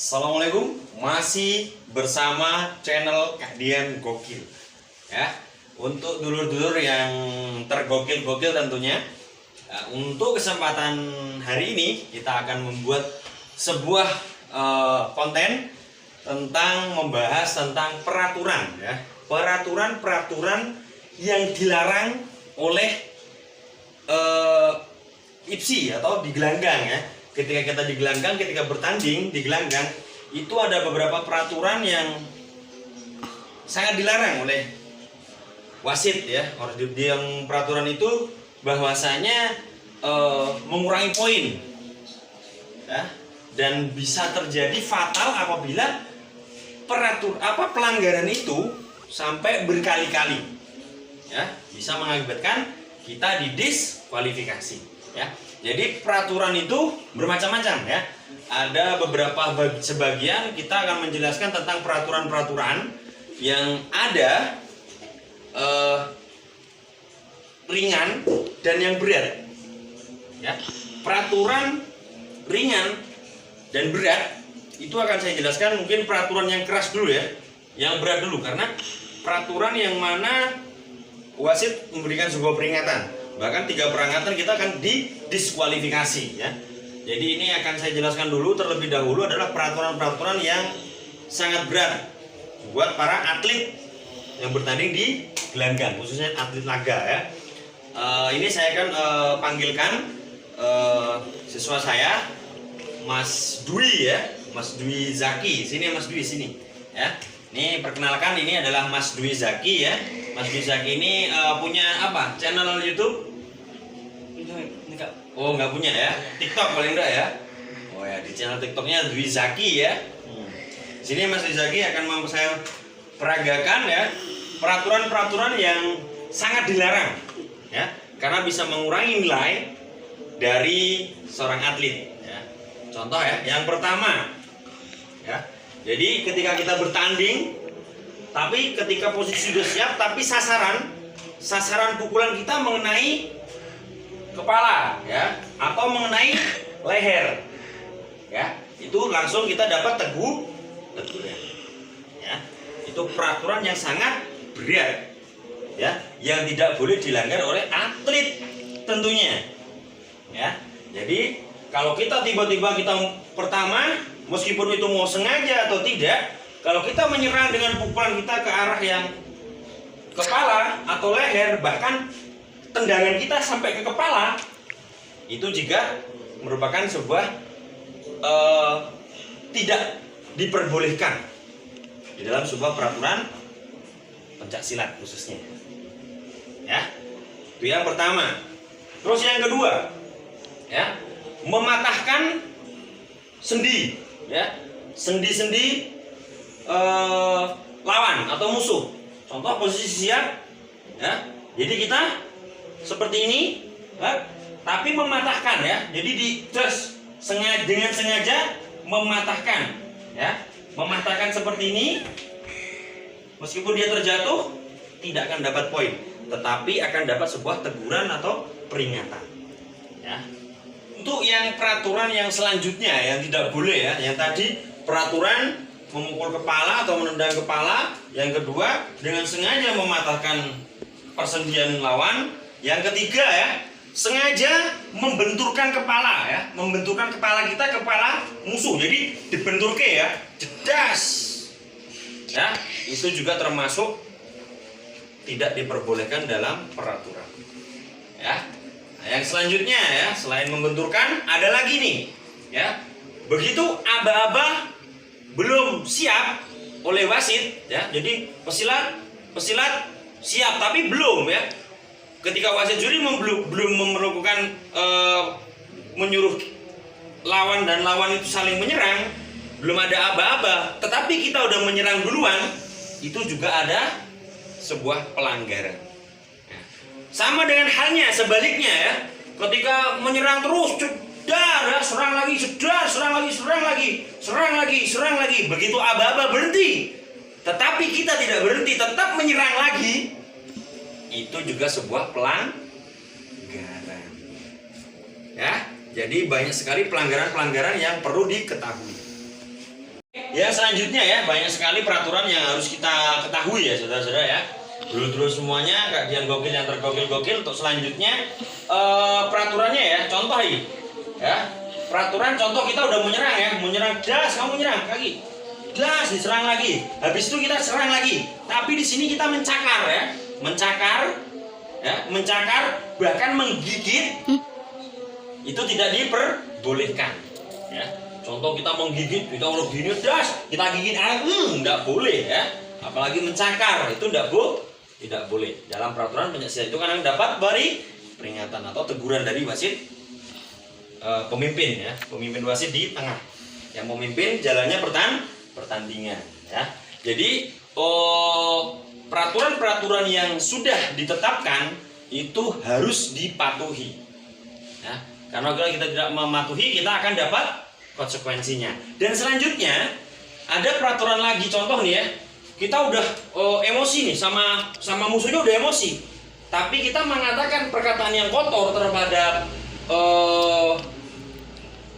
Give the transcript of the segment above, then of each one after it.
Assalamualaikum, masih bersama channel Kak Dian Gokil ya. Untuk dulur-dulur yang tergokil-gokil tentunya, untuk kesempatan hari ini kita akan membuat sebuah konten tentang membahas tentang peraturan ya. Peraturan-peraturan yang dilarang oleh IPSI atau di gelanggang ya. Ketika kita di gelanggang, ketika bertanding di gelanggang, itu ada beberapa peraturan yang sangat dilarang oleh wasit ya. Yang peraturan itu bahwasanya mengurangi poin ya, dan bisa terjadi fatal apabila pelanggaran itu sampai berkali-kali ya, bisa mengakibatkan kita didiskualifikasi ya. Jadi peraturan itu bermacam-macam ya. Ada beberapa sebagian kita akan menjelaskan tentang peraturan-peraturan yang ada ringan dan yang berat. Ya. Peraturan ringan dan berat itu akan saya jelaskan, mungkin peraturan yang keras dulu ya, yang berat dulu, karena peraturan yang mana wasit memberikan sebuah peringatan. Bahkan 3 peringatan kita akan didiskualifikasi ya. Jadi ini akan saya jelaskan dulu terlebih dahulu adalah peraturan-peraturan yang sangat berat buat para atlet yang bertanding di gelanggang, khususnya atlet laga ya. Ini saya akan panggilkan siswa saya, Mas Dwi ya, Mas Dwi Zaki. Sini Mas Dwi, sini ya. Ini perkenalkan, ini adalah Mas Dwi Zaki ya. Mas Dwi Zaki ini punya apa? Channel YouTube? Enggak. Oh, nggak punya ya. TikTok paling enggak ya. Oh ya, di channel TikToknya Dwi Zaki ya. Sini Mas Dwi Zaki akan saya peragakan ya peraturan-peraturan yang sangat dilarang ya, karena bisa mengurangi nilai dari seorang atlet ya. Contoh ya, yang pertama ya. Jadi ketika kita bertanding, tapi ketika posisi sudah siap, tapi sasaran pukulan kita mengenai kepala ya, atau mengenai leher ya, itu langsung kita dapat teguran ya. Itu peraturan yang sangat berat ya, yang tidak boleh dilanggar oleh atlet tentunya ya. Jadi kalau kita tiba-tiba kita pertama, meskipun itu mau sengaja atau tidak, kalau kita menyerang dengan pukulan kita ke arah yang kepala atau leher, bahkan tendangan kita sampai ke kepala, itu juga merupakan sebuah tidak diperbolehkan di dalam sebuah peraturan pencaksilat khususnya ya. Itu yang pertama. Terus yang kedua ya, mematahkan sendi ya, sendi-sendi lawan atau musuh. Contoh posisi siap ya, jadi kita seperti ini ya, tapi mematahkan ya. Jadi dengan sengaja mematahkan ya, mematahkan seperti ini. Meskipun dia terjatuh, tidak akan dapat poin, tetapi akan dapat sebuah teguran atau peringatan ya. Untuk yang peraturan yang selanjutnya yang tidak boleh ya, yang tadi peraturan memukul kepala atau menendang kepala, yang kedua dengan sengaja mematahkan persendian lawan, yang ketiga ya, sengaja membenturkan kepala ya, membenturkan kepala kita ke kepala musuh, jadi dibenturke ya, jedas ya. Itu juga termasuk tidak diperbolehkan dalam peraturan ya. Nah, yang selanjutnya ya, selain membenturkan ada lagi nih ya, begitu aba-aba belum siap oleh wasit ya, jadi pesilat siap tapi belum ya, ketika wasit juri belum melakukan menyuruh lawan dan lawan itu saling menyerang, belum ada aba-aba, tetapi kita udah menyerang duluan, itu juga ada sebuah pelanggaran. Sama dengan halnya sebaliknya ya, ketika menyerang terus, jedar ya, serang lagi, jedar, serang lagi, begitu aba-aba berhenti, tetapi kita tidak berhenti, tetap menyerang lagi, itu juga sebuah pelanggaran ya. Jadi banyak sekali pelanggaran-pelanggaran yang perlu diketahui. Ya selanjutnya ya, banyak sekali peraturan yang harus kita ketahui ya saudara-saudara ya. Dulu semuanya kajian gokil yang tergokil-gokil. Untuk selanjutnya peraturannya ya, contoh ini ya. Peraturan contoh kita udah menyerang ya, menyerang das, kamu menyerang kaki. Das diserang lagi. Habis itu kita serang lagi. Tapi di sini kita mencakar ya. Mencakar ya, mencakar bahkan menggigit. Itu tidak diperbolehkan ya. Contoh kita menggigit, kita udah gini das, kita gigit enggak boleh ya. Apalagi mencakar itu tidak boleh. Dalam peraturan penyaksian itu kan dapat beri peringatan atau teguran dari wasit pemimpin ya, pemimpin wasit di tengah yang memimpin jalannya pertandingan ya. Jadi peraturan-peraturan yang sudah ditetapkan itu harus dipatuhi ya. Karena kalau kita tidak mematuhi, kita akan dapat konsekuensinya. Dan selanjutnya ada peraturan lagi, contoh nih ya, kita udah emosi nih sama musuhnya, udah emosi, tapi kita mengatakan perkataan yang kotor terhadap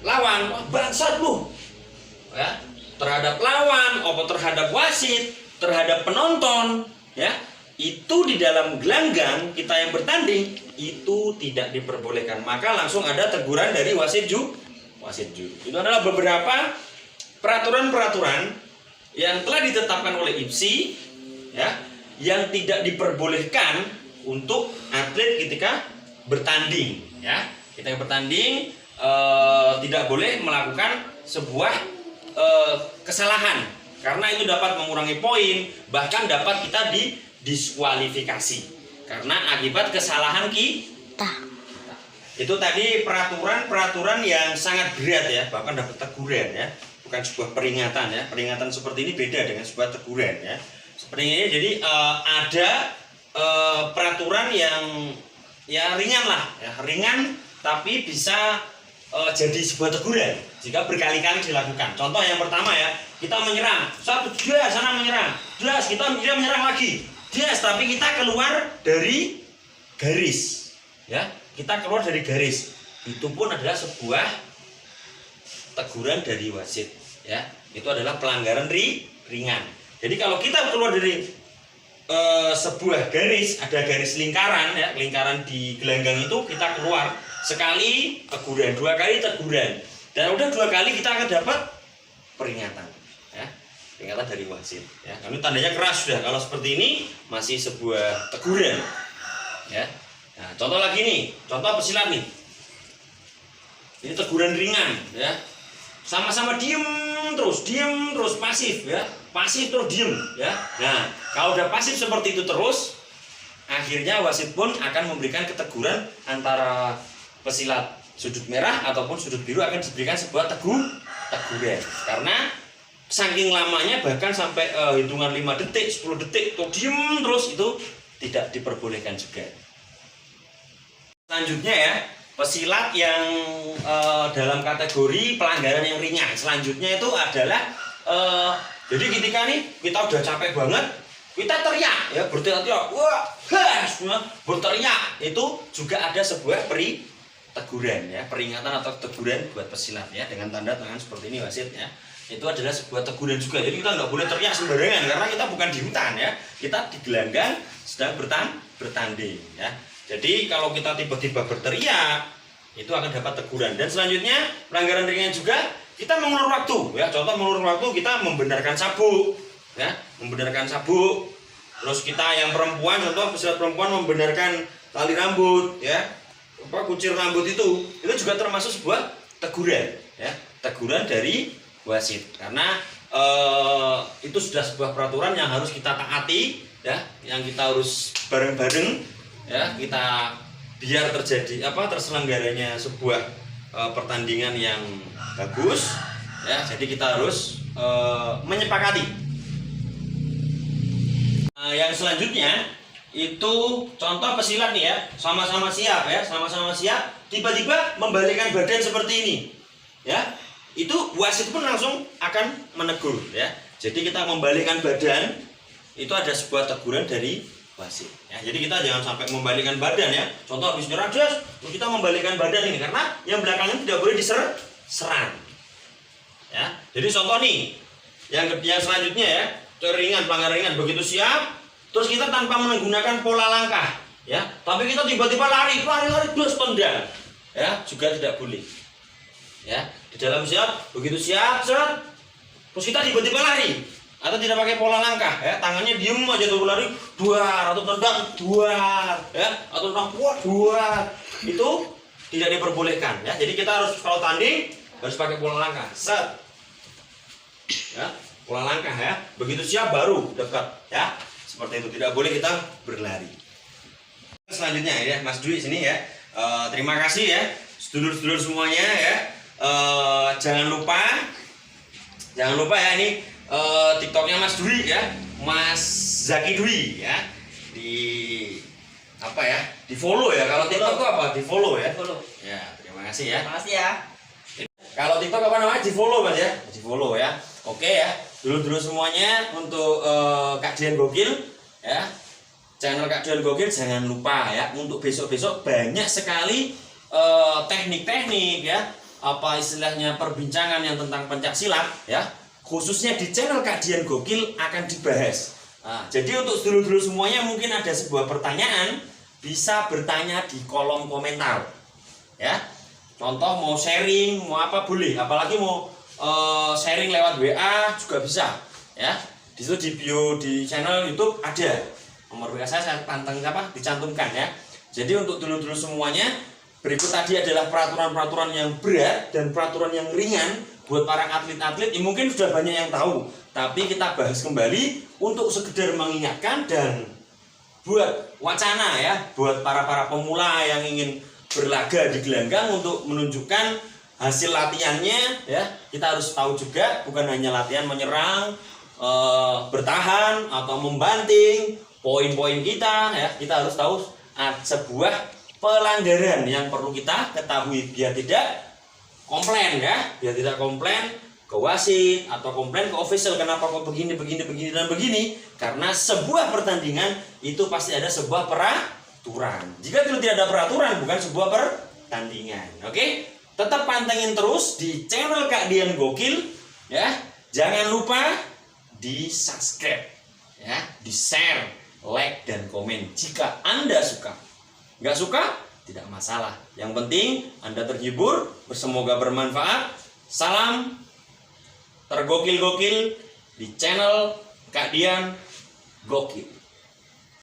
lawan, bangsat lu ya, terhadap lawan, terhadap wasit, terhadap penonton ya, itu di dalam gelanggang kita yang bertanding itu tidak diperbolehkan. Maka langsung ada teguran dari wasit juru. Itu adalah beberapa peraturan-peraturan yang telah ditetapkan oleh IPSI ya, yang tidak diperbolehkan untuk atlet ketika bertanding ya. Kita yang bertanding tidak boleh melakukan sebuah kesalahan, karena itu dapat mengurangi poin, bahkan dapat kita didiskualifikasi karena akibat kesalahan kita. Itu tadi peraturan-peraturan yang sangat berat ya, bahkan dapat teguran ya, bukan sebuah peringatan ya. Peringatan seperti ini beda dengan sebuah teguran ya. Seperti ini, jadi ada peraturan yang ya ringan lah ya, ringan tapi bisa jadi sebuah teguran jika berkali-kali dilakukan. Contoh yang pertama ya, kita menyerang, satu das sana menyerang, das kita menyerang lagi, das tapi kita keluar dari garis ya. Kita keluar dari garis, itu pun adalah sebuah teguran dari wasit ya. Itu adalah pelanggaran ringan. Jadi kalau kita keluar dari sebuah garis, ada garis lingkaran ya, lingkaran di gelanggang itu, kita keluar sekali teguran, dua kali teguran, dan udah dua kali kita akan dapat peringatan ya, peringatan dari wasit ya. Kami tandanya keras sudah. Kalau seperti ini masih sebuah teguran ya. Nah, contoh lagi nih, contoh pesilat nih. Ini teguran ringan ya. Sama-sama diem terus, pasif ya. Pasif terus diem ya. Nah, kalau udah pasif seperti itu terus, akhirnya wasit pun akan memberikan keteguran antara pesilat sudut merah ataupun sudut biru, akan diberikan sebuah teguran. Karena saking lamanya, bahkan sampai hitungan 5 detik, 10 detik tuh diem terus, itu tidak diperbolehkan juga. Selanjutnya ya, pesilat yang dalam kategori pelanggaran yang ringan. Selanjutnya itu adalah jadi ketika nih kita udah capek banget, kita teriak ya, berteriak, wah, berteriak, itu juga ada sebuah teguran ya, peringatan atau teguran buat pesilat ya, dengan tanda tangan seperti ini wasit ya. Itu adalah sebuah teguran juga. Jadi kita nggak boleh teriak sembarangan, karena kita bukan di hutan ya, kita di gelanggang sedang bertanding ya. Jadi kalau kita tiba-tiba berteriak, itu akan dapat teguran. Dan selanjutnya pelanggaran ringan juga, kita mengulur waktu ya. Contoh mengulur waktu, kita membenarkan sabuk ya, membenarkan sabuk. Terus kita yang perempuan, contoh pesilat perempuan membenarkan tali rambut ya, kucir rambut, itu juga termasuk sebuah teguran ya, teguran dari wasit. Karena itu sudah sebuah peraturan yang harus kita taati ya, yang kita harus bareng-bareng ya, kita biar terjadi terselenggaranya sebuah pertandingan yang bagus ya. Jadi kita harus menyepakati. Yang selanjutnya itu contoh pesilat nih ya, sama-sama siap ya, sama-sama siap, tiba-tiba membalikkan badan seperti ini ya, itu wasit pun langsung akan menegur ya. Jadi kita membalikkan badan, itu ada sebuah teguran dari wasit ya. Jadi kita jangan sampai membalikkan badan ya. Contoh habis nyerang terus kita membalikkan badan ini, karena yang belakangnya tidak boleh diserang ya. Jadi contoh nih, Yang selanjutnya ya, ringan, pelanggaran ringan. Begitu siap, terus kita tanpa menggunakan pola langkah, ya. Tapi kita tiba-tiba lari terus tendang, ya, juga tidak boleh. Ya, di dalam siap, begitu siap, set, terus kita tiba-tiba lari atau tidak pakai pola langkah, ya, tangannya diem aja tuh lari, duar, atau tendang, duar, ya, atau tendang, duar, itu tidak diperbolehkan, ya. Jadi kita harus kalau tanding harus pakai pola langkah, set, ya, pola langkah, ya. Begitu siap baru dekat, ya, seperti itu. Tidak boleh kita berlari. Selanjutnya ya, Mas Dwi sini ya. Terima kasih ya, sedulur-sedulur semuanya ya. Jangan lupa ya ini TikToknya Mas Dwi ya, Mas Zaki Dwi ya, di apa ya, di follow ya. Kalau TikTok itu apa? Di follow ya. Follow. Ya, terima kasih ya. Terima kasih ya. Kalau TikTok apa namanya? Di follow Mas ya, di follow ya. Oke ya, dulu semuanya untuk Kak Dian Gokil ya. Channel Kak Dian Gokil jangan lupa ya, untuk besok-besok banyak sekali teknik-teknik ya, apa istilahnya perbincangan yang tentang pencak silat ya, khususnya di channel Kak Dian Gokil akan dibahas. Nah, jadi untuk dulu semuanya mungkin ada sebuah pertanyaan, bisa bertanya di kolom komentar ya. Contoh mau sharing, mau apa boleh, apalagi mau sharing lewat WA juga bisa ya. Di situ di bio di channel YouTube ada nomor WA saya dicantumkan ya. Jadi untuk dulu semuanya, berikut tadi adalah peraturan-peraturan yang berat dan peraturan yang ringan buat para atlet-atlet. Mungkin sudah banyak yang tahu, tapi kita bahas kembali untuk sekedar mengingatkan dan buat wacana ya, buat para pemula yang ingin berlaga di gelanggang untuk menunjukkan hasil latihannya ya. Kita harus tahu juga bukan hanya latihan menyerang, bertahan atau membanting, poin-poin kita ya. Kita harus tahu sebuah pelanggaran yang perlu kita ketahui biar tidak komplain ya, biar tidak komplain ke wasit atau komplain ke official kenapa kok begini dan begini. Karena sebuah pertandingan itu pasti ada sebuah peraturan. Jika tidak ada peraturan bukan sebuah pertandingan. Oke? Tetap pantengin terus di channel Kak Dian Gokil ya. Jangan lupa di subscribe ya, di share, like dan komen jika Anda suka. Nggak suka? Tidak masalah. Yang penting Anda terhibur, semoga bermanfaat. Salam tergokil-gokil di channel Kak Dian Gokil.